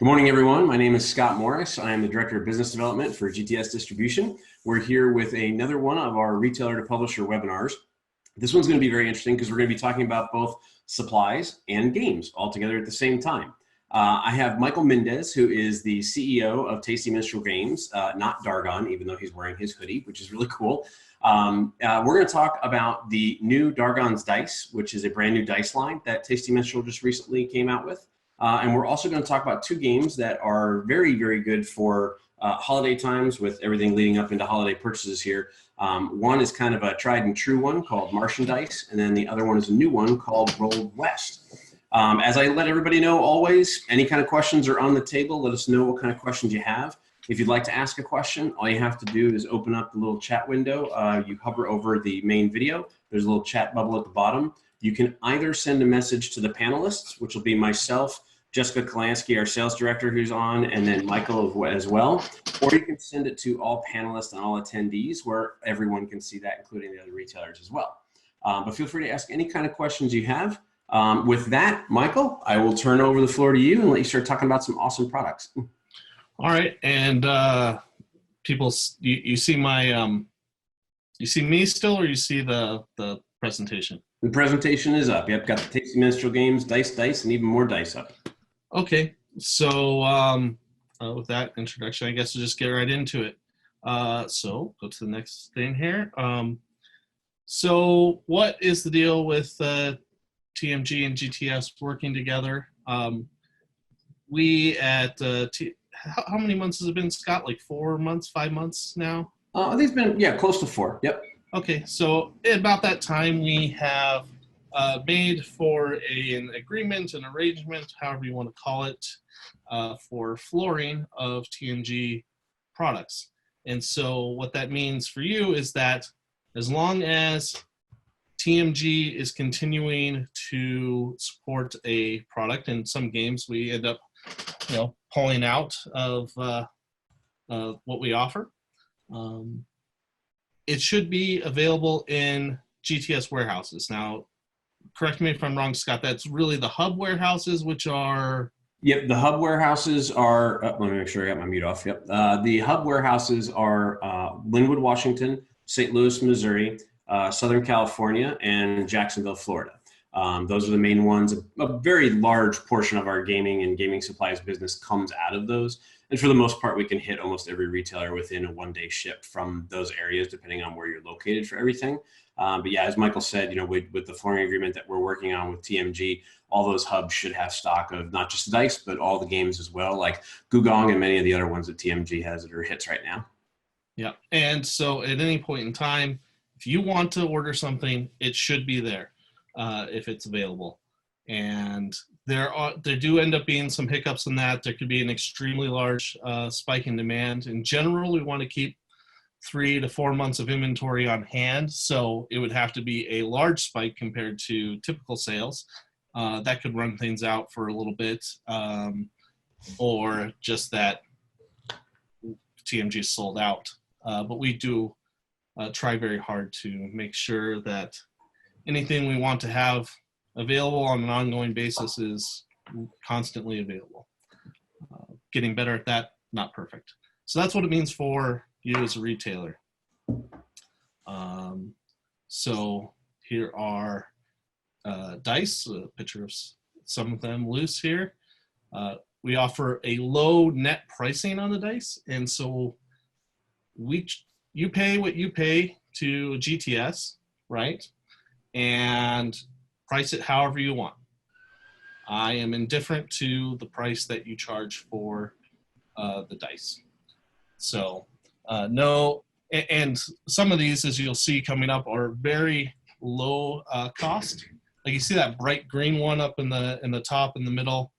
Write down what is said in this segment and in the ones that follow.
Good morning, everyone. My name is Scott Morris. I am the Director of Business Development for GTS Distribution. We're here with another one of our Retailer to Publisher webinars. This one's going to be very interesting because we're going to be talking about both supplies and games all together at the same time. I have Michael Mendez, who is the CEO of Tasty Minstrel Games, not Dargon, even though he's wearing his hoodie, which is really cool. We're going to talk about the new Dargon's Dice, which is a brand new dice line that Tasty Minstrel just recently came out with. And we're also going to talk about two games that are very, very good for holiday times with everything leading up into holiday purchases here. One is kind of a tried and true one called Martian Dice, and then the other one is a new one called Rolled West. As I let everybody know, always, any kind of questions are on the table. Let us know what kind of questions you have. If you'd like to ask a question, all you have to do is open up the little chat window. You hover over the main video. There's a little chat bubble at the bottom. You can either send a message to the panelists, which will be myself, Jessica Kalansky, our sales director who's on, and then Michael as well. Or you can send it to all panelists and all attendees where everyone can see that, including the other retailers as well. But feel free to ask any kind of questions you have. With that, Michael, I will turn over the floor to you and let you start talking about some awesome products. All right, and people, you see my, you see me still, or you see the presentation? The presentation is up. Yep, got the Tasty Minstrel Games, dice, and even more dice up. Okay, so with that introduction, I guess we'll just get right into it. So go to the next thing here. So what is the deal with TMG and GTS working together? We at how many months has it been, Scott? Like 4 months, 5 months now? I think it's been, yeah, close to 4. Yep. Okay, so about that time we have made for an agreement, an arrangement, however you want to call it, for flooring of TMG products. And so what that means for you is that as long as TMG is continuing to support a product, in some games we end up, pulling out of what we offer. It should be available in GTS warehouses. Now, correct me if I'm wrong, Scott, that's really the hub warehouses, which are... Yep, the hub warehouses are, let me make sure I got my mute off. Yep, the hub warehouses are Linwood, Washington, St. Louis, Missouri, Southern California, and Jacksonville, Florida. Those are the main ones. A very large portion of our gaming and gaming supplies business comes out of those. And for the most part, we can hit almost every retailer within a one-day ship from those areas, depending on where you're located for everything. But yeah, as Michael said, with the flooring agreement that we're working on with TMG, all those hubs should have stock of not just dice, but all the games as well, like Gugong and many of the other ones that TMG has that are hits right now. Yeah, and so at any point in time, if you want to order something, it should be there if it's available. And there do end up being some hiccups in that. There could be an extremely large spike in demand. In general, we want to keep 3 to 4 months of inventory on hand, so it would have to be a large spike compared to typical sales. That could run things out for a little bit, or just that TMG is sold out. But we do try very hard to make sure that anything we want to have available on an ongoing basis is constantly available. Getting better at that, not perfect. So that's what it means for you as a retailer. So here are dice, a picture of some of them loose here. We offer a low net pricing on the dice, and so you pay what you pay to GTS, right? And price it however you want. I am indifferent to the price that you charge for the dice. So no, and some of these, as you'll see coming up, are very low cost. Like you see that bright green one up in the top in the middle.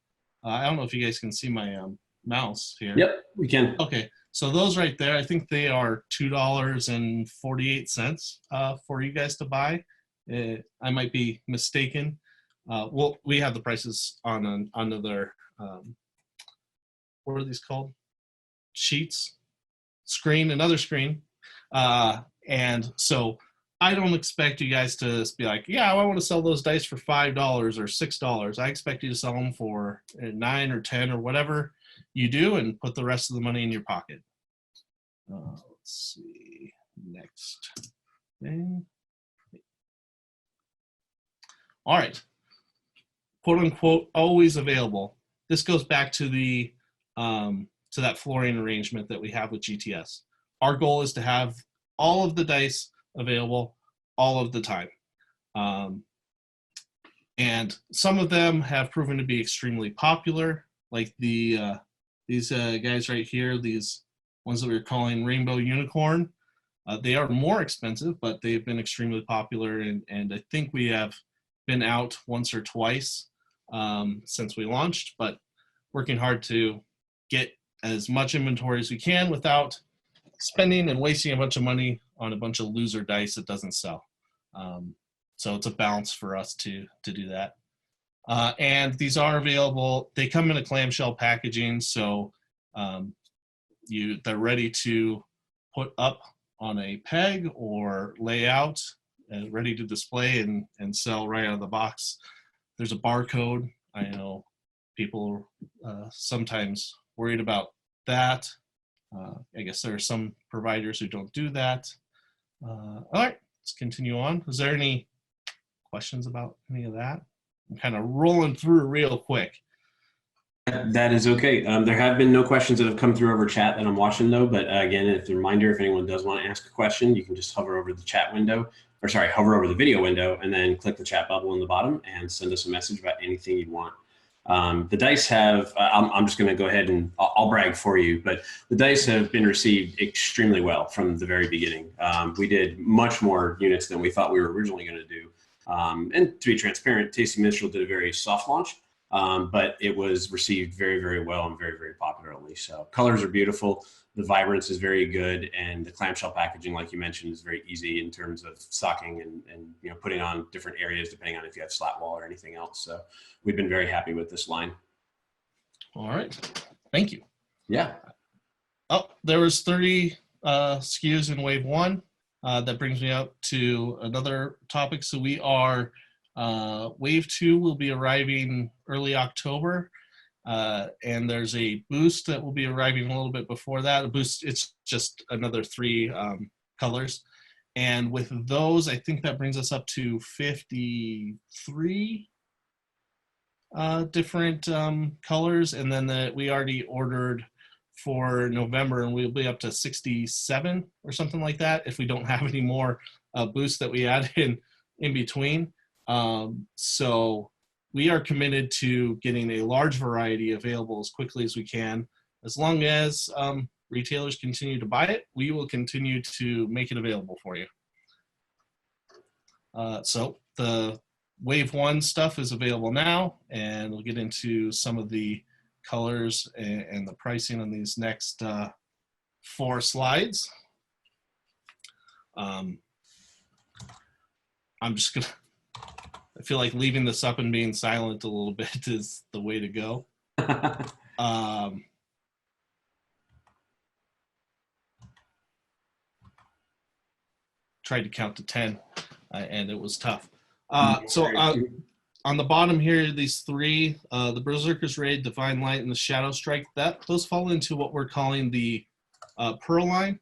I don't know if you guys can see my mouse here. Yep, we can. Okay, so those right there, I think they are $2.48 for you guys to buy. I might be mistaken. Well, we have the prices on another, what are these called? Sheets? Screen, another screen. And so I don't expect you guys to be like, yeah, I want to sell those dice for $5 or $6. I expect you to sell them for $9 or $10 or whatever you do and put the rest of the money in your pocket. Let's see, next thing. All right, quote unquote, always available. This goes back to the to that flooring arrangement that we have with GTS. Our goal is to have all of the dice available all of the time. And some of them have proven to be extremely popular, like these guys right here, these ones that we're calling Rainbow Unicorn. They are more expensive, but they've been extremely popular, and I think we have been out once or twice since we launched, but working hard to get as much inventory as we can without spending and wasting a bunch of money on a bunch of loser dice that doesn't sell. So it's a balance for us to do that. And these are available. They come in a clamshell packaging, so they're ready to put up on a peg or lay out and ready to display and sell right out of the box. There's a barcode. I know people sometimes worried about that. I guess there are some providers who don't do that. All right, let's continue on. Is there any questions about any of that? I'm kind of rolling through real quick. That is okay. There have been no questions that have come through over chat that I'm watching though, but again, it's a reminder, if anyone does want to ask a question, you can just hover over the chat window, or sorry, hover over the video window and then click the chat bubble in the bottom and send us a message about anything you want. The dice have, I'm just going to go ahead and I'll brag for you, but the dice have been received extremely well from the very beginning. We did much more units than we thought we were originally going to do. And to be transparent, Tasty Minstrel did a very soft launch, but it was received very, very well and very, very popularly. So colors are beautiful. The vibrance is very good. And the clamshell packaging, like you mentioned, is very easy in terms of stocking and putting on different areas, depending on if you have slat wall or anything else. So we've been very happy with this line. All right. Thank you. Yeah. Oh, there was 30 SKUs in wave 1. That brings me up to another topic. So we are, wave 2 will be arriving early October. And there's a boost that will be arriving a little bit before that. A boost, it's just another 3 colors. And with those, I think that brings us up to 53 different colors. And then we already ordered for November, and we'll be up to 67 or something like that if we don't have any more boosts that we add in between. So we are committed to getting a large variety available as quickly as we can. As long as retailers continue to buy it, we will continue to make it available for you. So the wave 1 stuff is available now, and we'll get into some of the colors and the pricing on these next 4 slides. I'm just gonna, I feel like leaving this up and being silent a little bit is the way to go. Tried to count to 10 and it was tough. So on the bottom here, these 3, the Berserker's Raid, Divine Light, and the Shadow Strike, those fall into what we're calling the Pearl line.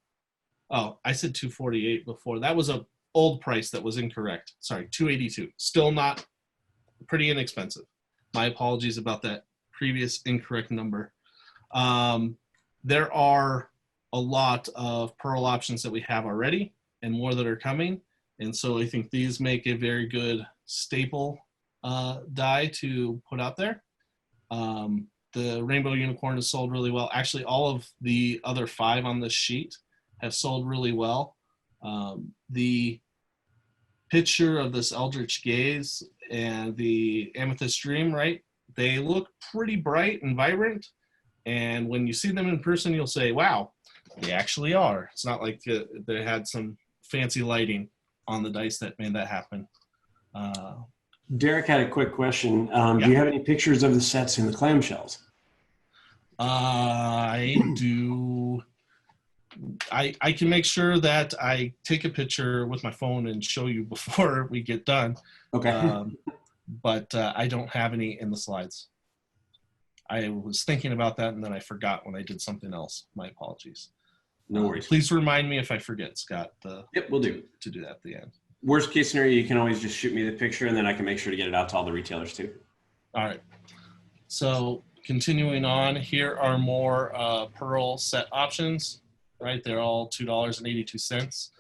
Oh, I said 248 before. That was an old price that was incorrect. Sorry, 282. Still not, pretty inexpensive. My apologies about that previous incorrect number. There are a lot of Pearl options that we have already and more that are coming. And so I think these make a very good staple die to put out there. The Rainbow Unicorn has sold really well. Actually, all of the other 5 on this sheet have sold really well. The picture of this Eldritch Gaze and the Amethyst Dream, right? They look pretty bright and vibrant. And when you see them in person, you'll say, wow, they actually are. It's not like they had some fancy lighting on the dice that made that happen. Derek had a quick question. Yeah. Do you have any pictures of the sets in the clamshells? I do. I can make sure that I take a picture with my phone and show you before we get done. Okay. But I don't have any in the slides. I was thinking about that and then I forgot when I did something else. My apologies. No worries. Please remind me if I forget, Scott. Yep, we'll do. To do that at the end. Worst case scenario, you can always just shoot me the picture and then I can make sure to get it out to all the retailers too. All right. So continuing on, here are more Pearl set options, right? They're all $2.82.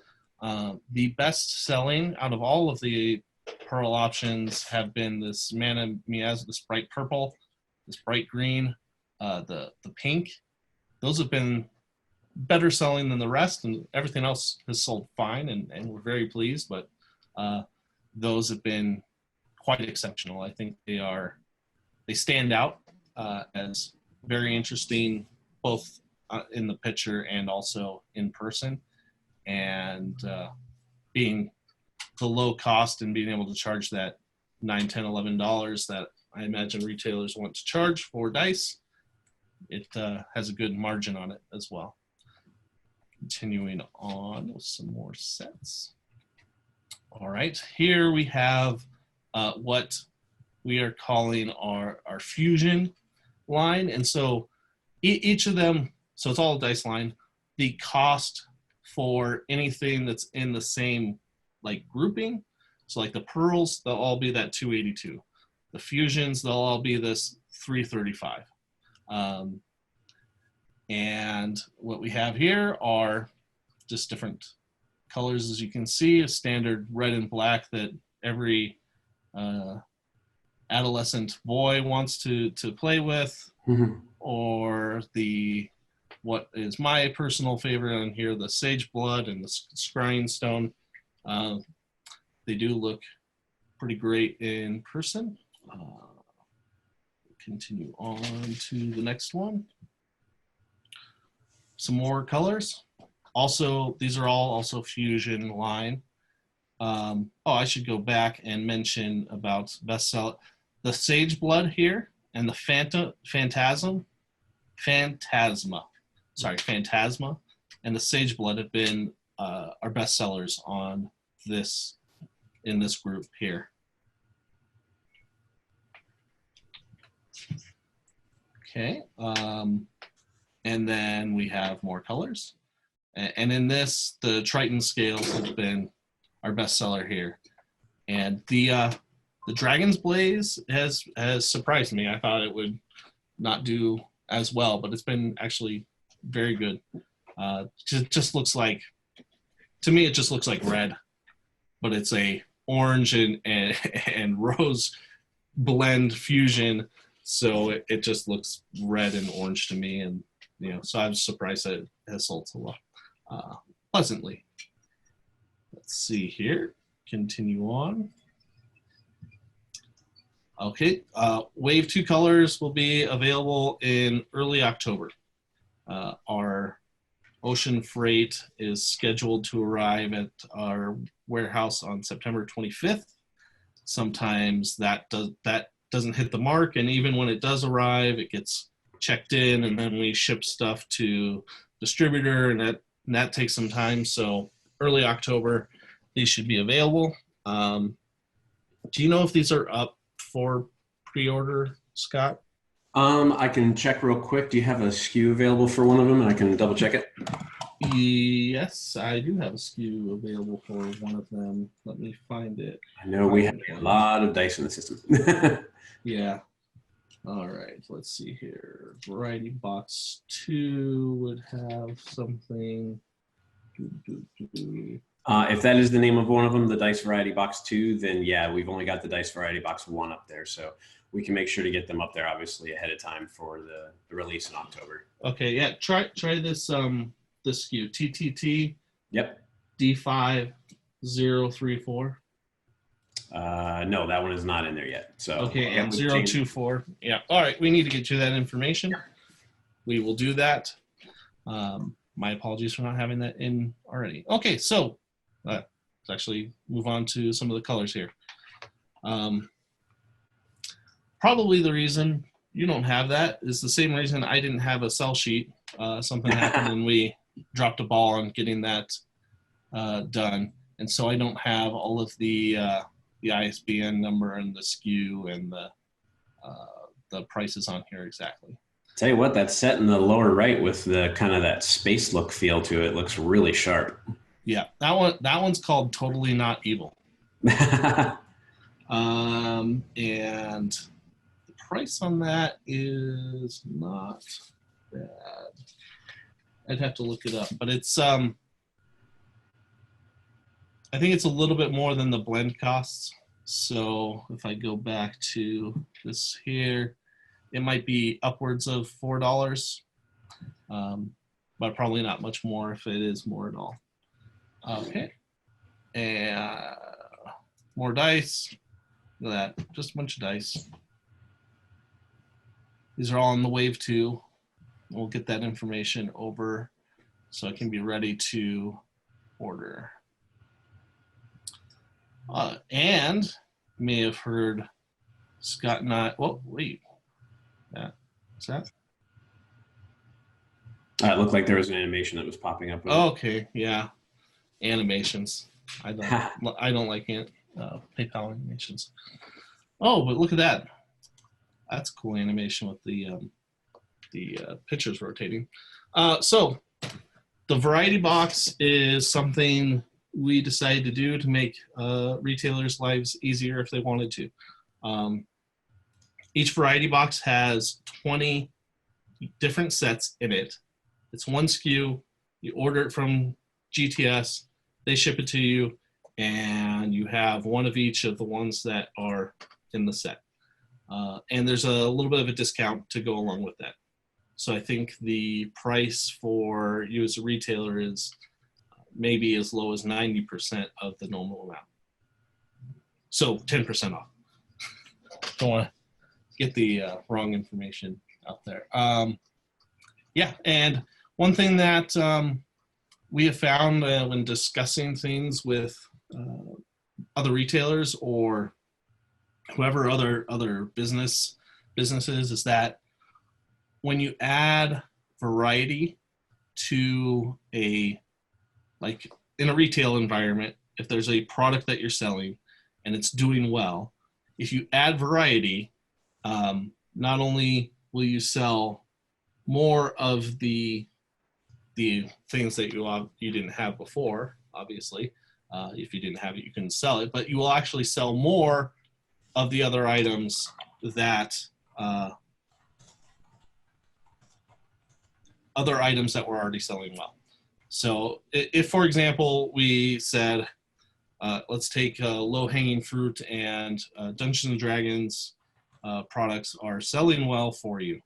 The best selling out of all of the Pearl options have been this Mana Miaz, this bright purple, this bright green, the pink. Those have been better selling than the rest, and everything else has sold fine, and we're very pleased, but those have been quite exceptional. I think they stand out as very interesting, both in the picture and also in person, and being the low cost and being able to charge that $9, $10, $11 that I imagine retailers want to charge for dice, it has a good margin on it as well. Continuing on with some more sets. All right, here we have what we are calling our fusion line. And so each of them, so it's all a dice line. The cost for anything that's in the same like grouping, so like the pearls, they'll all be that $282. The fusions, they'll all be this $335. And what we have here are just different colors, as you can see, a standard red and black that every adolescent boy wants to play with, or what is my personal favorite on here, the sage blood and the scrying stone. They do look pretty great in person. Continue on to the next one. Some more colors. Also, these are all also fusion line. I should go back and mention about bestseller. The Sage Blood here and the Phantasma, and the Sage Blood have been our bestsellers on this, in this group here. Okay, and then we have more colors. And in this, the Triton scales have been our bestseller here. And the Dragon's Blaze has surprised me. I thought it would not do as well, but it's been actually very good. Just looks like, to me, it just looks like red, but it's a orange and rose blend fusion. So it just looks red and orange to me. And, so I was surprised that it has sold so well. Pleasantly. Let's see here. Continue on. Okay, Wave 2 colors will be available in early October. Our ocean freight is scheduled to arrive at our warehouse on September 25th. Sometimes that doesn't hit the mark, and even when it does arrive, it gets checked in, and then we ship stuff to distributor, and that takes some time. So early October, these should be available. Do you know if these are up for pre-order, Scott? I can check real quick. Do you have a SKU available for one of them, and I can double check it? Yes, I do have a SKU available for one of them. Let me find it. I know we have a lot of dice in the system. Yeah. All right, let's see here. Variety Box 2 would have something. If that is the name of one of them, the Dice Variety Box 2, then yeah, we've only got the Dice Variety Box 1 up there. So we can make sure to get them up there, obviously, ahead of time for the release in October. Okay, yeah, try this this SKU, TTT. Yep. D5034. No, that one is not in there yet. So okay, and 024. Yeah. All right, we need to get you that information. Yeah. We will do that. My apologies for not having that in already. Okay, so let's actually move on to some of the colors here. Probably the reason you don't have that is the same reason I didn't have a sell sheet. Something happened and we dropped a ball on getting that done. And so I don't have all of the ISBN number and the SKU and the the prices on here exactly. Tell you what, that set in the lower right with the kind of that space look feel to it looks really sharp. Yeah, that one's called Totally Not Evil. And the price on that is not bad. I'd have to look it up, but it's I think it's a little bit more than the blend costs. So if I go back to this here, it might be upwards of $4, but probably not much more if it is more at all. Okay, and more dice. Look at that, just a bunch of dice. These are all on the Wave 2. We'll get that information over so I can be ready to order. And you may have heard Scott and I, oh, wait. What's that? It looked like there was an animation that was popping up. Oh, okay, yeah. Animations. I don't like PayPal animations. Oh, but look at that. That's a cool animation with the pictures rotating. So the variety box is something we decided to do to make retailers' lives easier if they wanted to. Each variety box has 20 different sets in it. It's one SKU. You order it from GTS, they ship it to you, and you have one of each of the ones that are in the set. And there's a little bit of a discount to go along with that. So I think the price for you as a retailer is maybe as low as 90% of the normal amount. So 10% off. Don't want to get the wrong information out there. Yeah, and one thing that we have found when discussing things with other retailers or whoever other businesses is that when you add variety to like in a retail environment, if there's a product that you're selling and it's doing well, if you add variety, not only will you sell more of the things that you didn't have before, obviously, if you didn't have it, you couldn't sell it, but you will actually sell more of the other items that were already selling well. So if, for example, we said, let's take low-hanging fruit and Dungeons and Dragons products are selling well for you.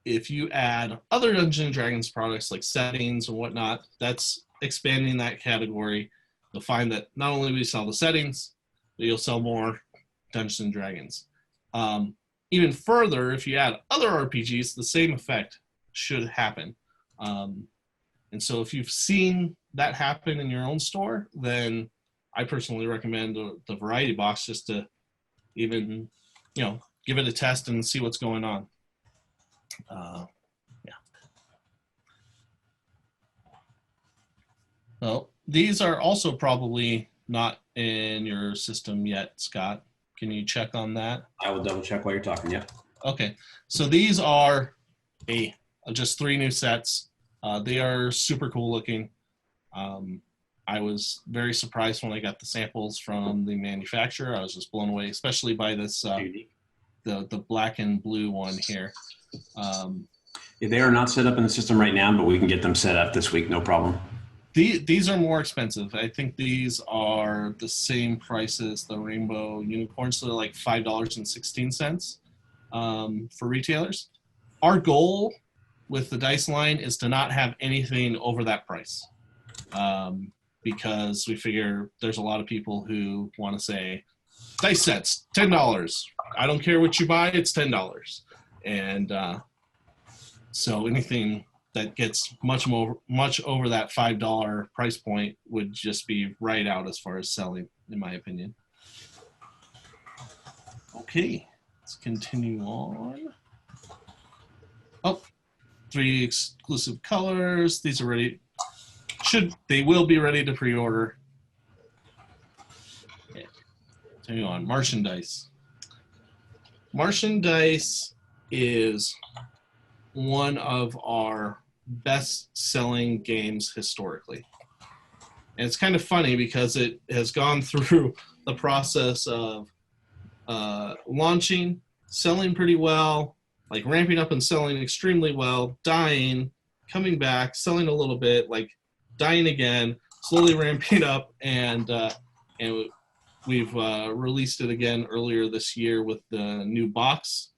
If you add other Dungeons and Dragons products like settings and whatnot, that's expanding that category. You'll find that not only will you sell the settings, but you'll sell more Dungeons and Dragons. Even further, if you add other RPGs, the same effect should happen. And so if you've seen that happen in your own store, then I personally recommend the variety box just to even, give it a test and see what's going on. Yeah. Well, these are also probably not in your system yet, Scott. Can you check on that? I will double check while you're talking, yeah. Okay, so these are just 3 new sets. They are super cool looking. I was very surprised when I got the samples from the manufacturer. I was just blown away, especially by this the black and blue one here. They are not set up in the system right now, but we can get them set up this week, no problem. These are more expensive. I think these are the same price as the Rainbow Unicorn, so they're like $5.16 for retailers. Our goal with the dice line is to not have anything over that price, because we figure there's a lot of people who want to say, dice sets, $10. I don't care what you buy, it's $10. And so anything that gets much over that $5 price point would just be right out as far as selling, in my opinion. Okay, let's continue on. Oh, 3 exclusive colors. These are ready. They will be ready to pre-order. Okay. Continue on. Martian dice. Martian dice is one of our best-selling games historically. And it's kind of funny because it has gone through the process of launching, selling pretty well, like ramping up and selling extremely well, dying, coming back, selling a little bit, like dying again, slowly ramping up, and we've released it again earlier this year with the new box.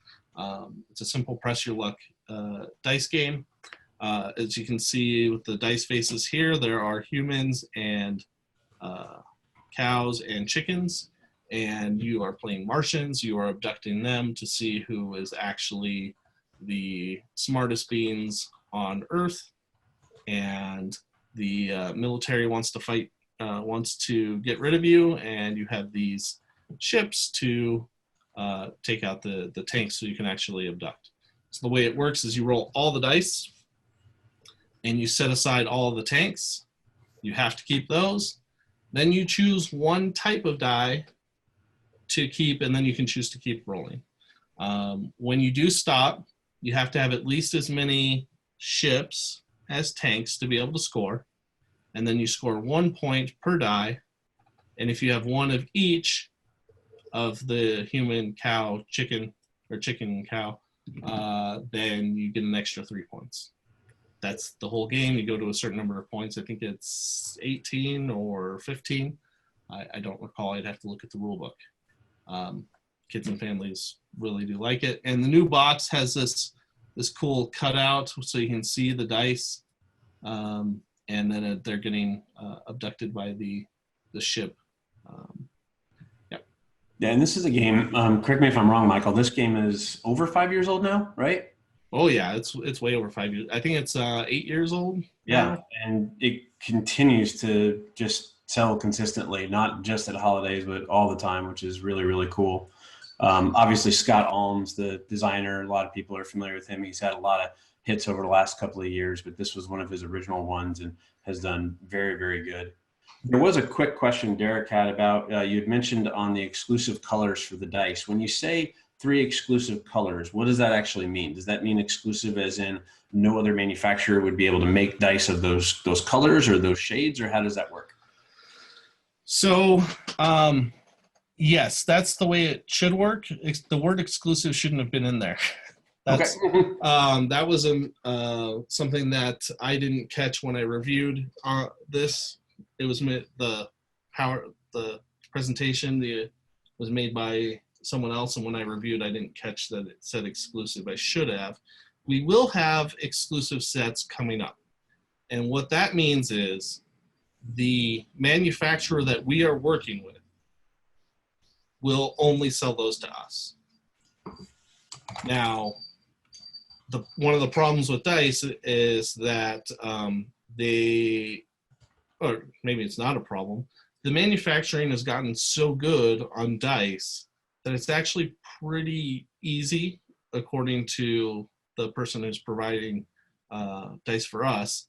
It's a simple press your luck dice game. As you can see with the dice faces here, there are humans and cows and chickens, and you are playing Martians. You are abducting them to see who is actually the smartest beings on Earth, and the military wants to fight, wants to get rid of you, and you have these ships to take out the tanks so you can actually abduct. So the way it works is you roll all the dice, and you set aside all of the tanks. You have to keep those. Then you choose one type of die to keep, and then you can choose to keep rolling. When you do stop, you have to have at least as many ships as tanks to be able to score. And then you score 1 point per die. And if you have one of each of the human, cow, chicken, or chicken and cow, then you get an extra 3 points. That's the whole game. You go to a certain number of points. I think it's 18 or 15. I don't recall. I'd have to look at the rule book. Kids and families really do like it. And the new box has this cool cutout so you can see the dice. And then they're getting abducted by the ship. Yeah, and this is a game, correct me if I'm wrong, Michael, this game is over 5 years old now, right? Oh yeah, it's way over 5 years. I think it's 8 years old. Yeah, now. and it continues to just sell consistently, not just at holidays, but all the time, which is really, really cool. Obviously, Scott Alms, the designer, a lot of people are familiar with him. He's had a lot of hits over the last couple of years, but this was one of his original ones and has done very, very good. There was a quick question Derek had about, you had mentioned on the exclusive colors for the dice. When you say 3 exclusive colors, what does that actually mean? Does that mean exclusive as in no other manufacturer would be able to make dice of those colors or those shades, or how does that work? So, yes, that's the way it should work. The word exclusive shouldn't have been in there. That's okay. That was something that I didn't catch when I reviewed this. It was the presentation was made by someone else, and when I reviewed, I didn't catch that it said exclusive. I should have. We will have exclusive sets coming up, and what that means is the manufacturer that we are working with will only sell those to us. Now, one of the problems with dice is that or maybe it's not a problem, the manufacturing has gotten so good on dice that it's actually pretty easy, according to the person who's providing dice for us,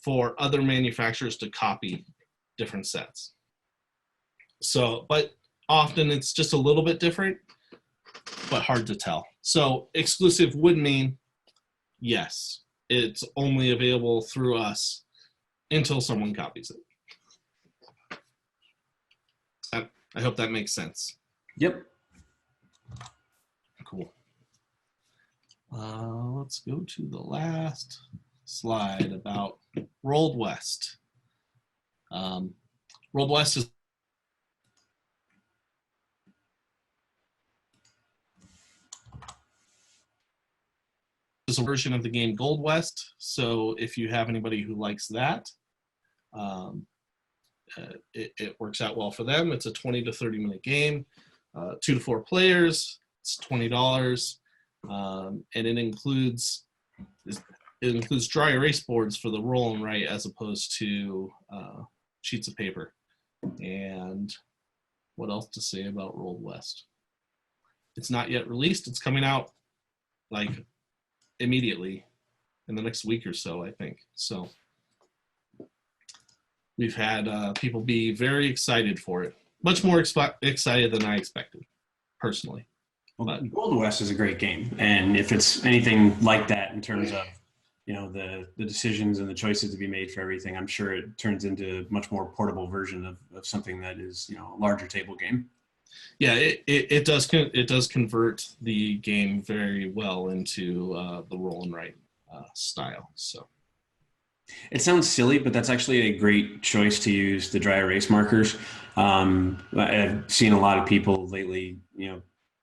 for other manufacturers to copy different sets. So, but often it's just a little bit different, but hard to tell. So exclusive would mean, yes, it's only available through us until someone copies it. I hope that makes sense. Yep. Cool. Let's go to the last slide about Rolled West. Rolled West is a version of the game Gold West. So if you have anybody who likes that, it works out well for them. It's a 20 to 30 minute game, 2 to 4 players. It's $20, and it includes dry erase boards for the roll and write as opposed to sheets of paper. And what else to say about Rolled West? It's not yet released. It's coming out like immediately in the next week or so, I think. So we've had people be very excited for it. Much more excited than I expected, personally. Well, Gold West is a great game, and if it's anything like that in terms of the decisions and the choices to be made for everything, I'm sure it turns into a much more portable version of something that is a larger table game. Yeah, it does convert the game very well into the roll and write style. So it sounds silly, but that's actually a great choice to use the dry erase markers. I've seen a lot of people lately,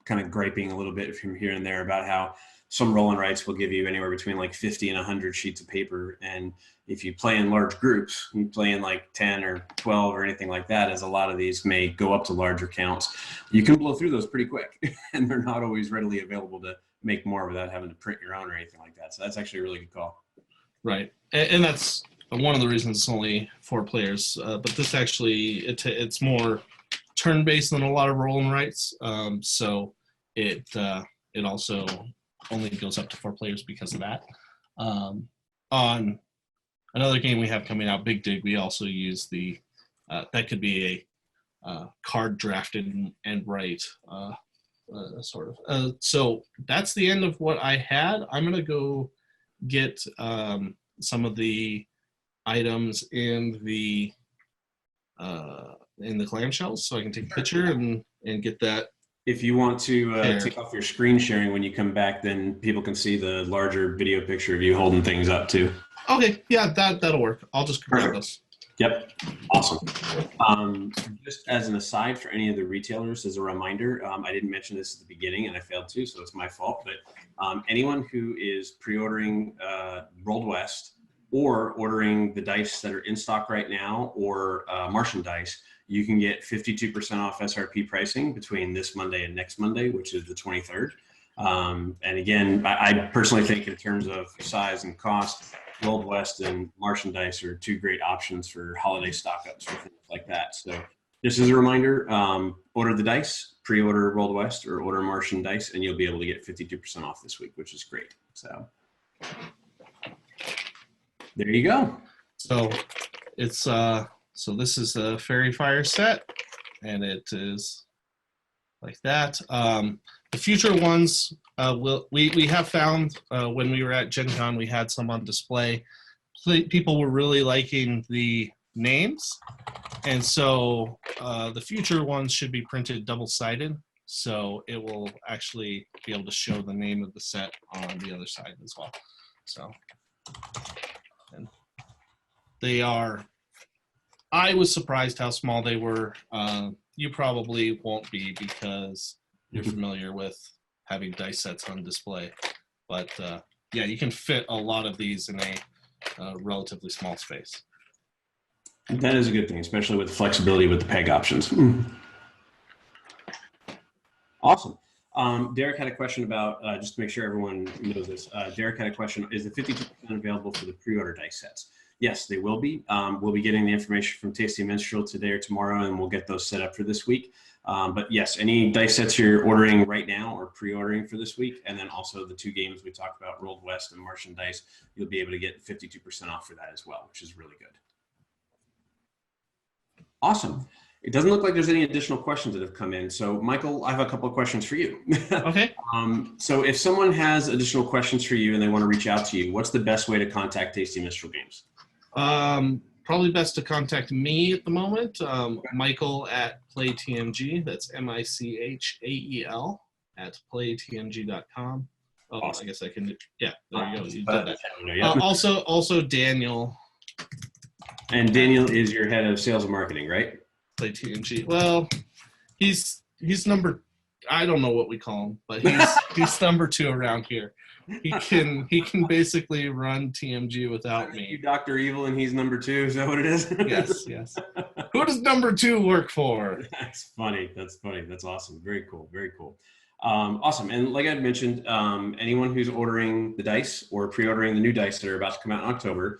kind of griping a little bit from here and there about how some roll and writes will give you anywhere between like 50 and 100 sheets of paper. And if you play in large groups, you play in like 10 or 12 or anything like that, as a lot of these may go up to larger counts, you can blow through those pretty quick. And they're not always readily available to make more without having to print your own or anything like that. So that's actually a really good call. Right. And that's one of the reasons it's only 4 players. But this actually, it's more turn-based than a lot of roll and writes. So it also only goes up to 4 players because of that. On another game we have coming out, Big Dig, we also use the that could be a card drafted and write sort of. So that's the end of what I had. I'm gonna go get some of the items in the clamshells so I can take a picture and get that. If you want to take off your screen sharing when you come back, then people can see the larger video picture of you holding things up too. Okay, yeah, that'll work. I'll just grab those. Yep, awesome. Just as an aside for any of the retailers, as a reminder, I didn't mention this at the beginning and I failed to, so it's my fault, but anyone who is pre-ordering Rolled West or ordering the dice that are in stock right now or Martian dice, you can get 52% off SRP pricing between this Monday and next Monday, which is the 23rd. And again, I personally think in terms of size and cost, Rolled West and Martian dice are 2 great options for holiday stock-ups for things like that. So just as a reminder, order the dice, pre-order Rolled West or order Martian dice, and you'll be able to get 52% off this week, which is great. So there you go. So it's so this is a Fairy Fire set, and it is like that. The future ones, we have found when we were at Gen Con, we had some on display. People were really liking the names, and so the future ones should be printed double-sided, so it will actually be able to show the name of the set on the other side as well. So, and they are. I was surprised how small they were. You probably won't be because you're familiar with having dice sets on display. But yeah, you can fit a lot of these in a relatively small space. That is a good thing, especially with flexibility with the peg options. Awesome. Derek had a question about, just to make sure everyone knows this, Derek had a question, is the 52% available for the pre-order dice sets? Yes, they will be. We'll be getting the information from Tasty Minstrel today or tomorrow, and we'll get those set up for this week. But yes, any dice sets you're ordering right now or pre-ordering for this week, and then also the 2 games we talked about, Rolled West and Martian dice, you'll be able to get 52% off for that as well, which is really good. Awesome. It doesn't look like there's any additional questions that have come in. So Michael, I have a couple of questions for you. Okay. So if someone has additional questions for you and they want to reach out to you, what's the best way to contact Tasty Minstrel Games? Probably best to contact me at the moment. Michael at PlayTMG. That's MICHAEL at playtmg.com. Oh, awesome. I guess I can. Yeah, there you go. You did that. Also Daniel. And Daniel is your head of sales and marketing, right? PlayTMG. Well, he's number. I don't know what we call him, but he's number 2 around here. He can basically run TMG without me. You Dr. Evil and he's number 2. Is that what it is? Yes. Who does number 2 work for? That's funny. That's awesome. Very cool. Awesome. And like I had mentioned, anyone who's ordering the dice or pre-ordering the new dice that are about to come out in October,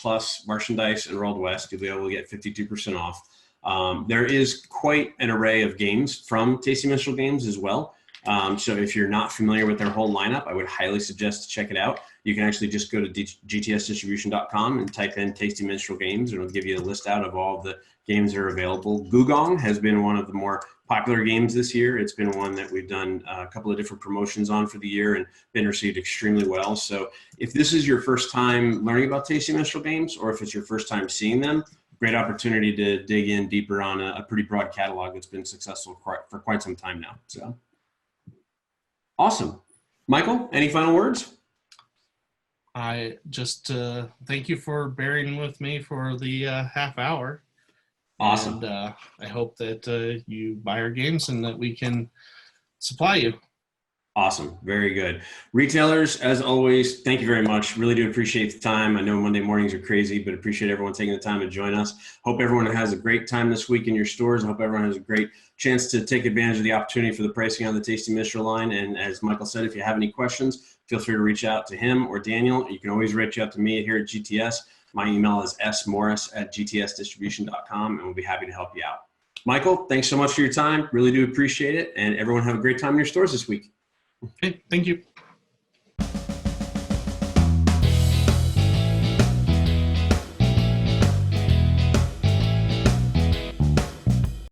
plus Martian dice and Rolled West, you'll be able to get 52% off. There is quite an array of games from Tasty Minstrel Games as well. So if you're not familiar with their whole lineup, I would highly suggest to check it out. You can actually just go to gtsdistribution.com and type in Tasty Minstrel Games, and it'll give you a list out of all of the games that are available. Gugong has been one of the more popular games this year. It's been one that we've done a couple of different promotions on for the year and been received extremely well. So if this is your first time learning about Tasty Minstrel Games, or if it's your first time seeing them, great opportunity to dig in deeper on a pretty broad catalog that's been successful for quite some time now. So awesome. Michael, any final words? I just thank you for bearing with me for the half hour. Awesome. And I hope that you buy our games and that we can supply you. Awesome. Very good. Retailers, as always, thank you very much. Really do appreciate the time. I know Monday mornings are crazy, but appreciate everyone taking the time to join us. Hope everyone has a great time this week in your stores. I hope everyone has a great chance to take advantage of the opportunity for the pricing on the Tasty Minstrel line. And as Michael said, if you have any questions, feel free to reach out to him or Daniel. You can always reach out to me here at GTS. My email is smorris@gtsdistribution.com, and we'll be happy to help you out. Michael, thanks so much for your time. Really do appreciate it. And everyone have a great time in your stores this week. Okay, thank you.